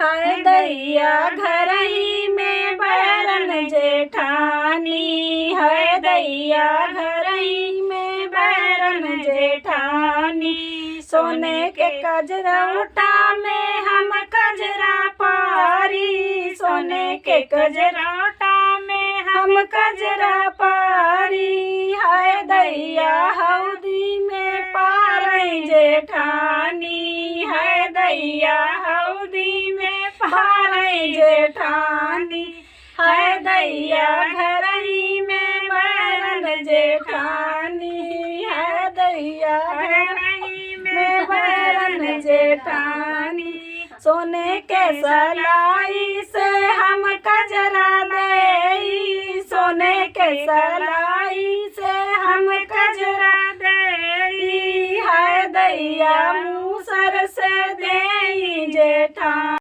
हाय दैया घर ही में बैरन जेठानी, हाय दैया घर ही में बैरन जेठानी। सोने के कजरौटा में हम कजरा पारी, सोने के कजरौटा में हम कजरा पारी। हाय दैया हौदी में पारई जेठानी, हाय दैया हौदी में पारई जेठानी। हाय दैया घर ही में बैरन जेठानी, हाय दैया घर ही में बैरन जेठानी। सोने के सलाई से हम कजरा देई, सोने के सलाई से हम कजरा देई। हाय दैया मूसर से देई जेठानी।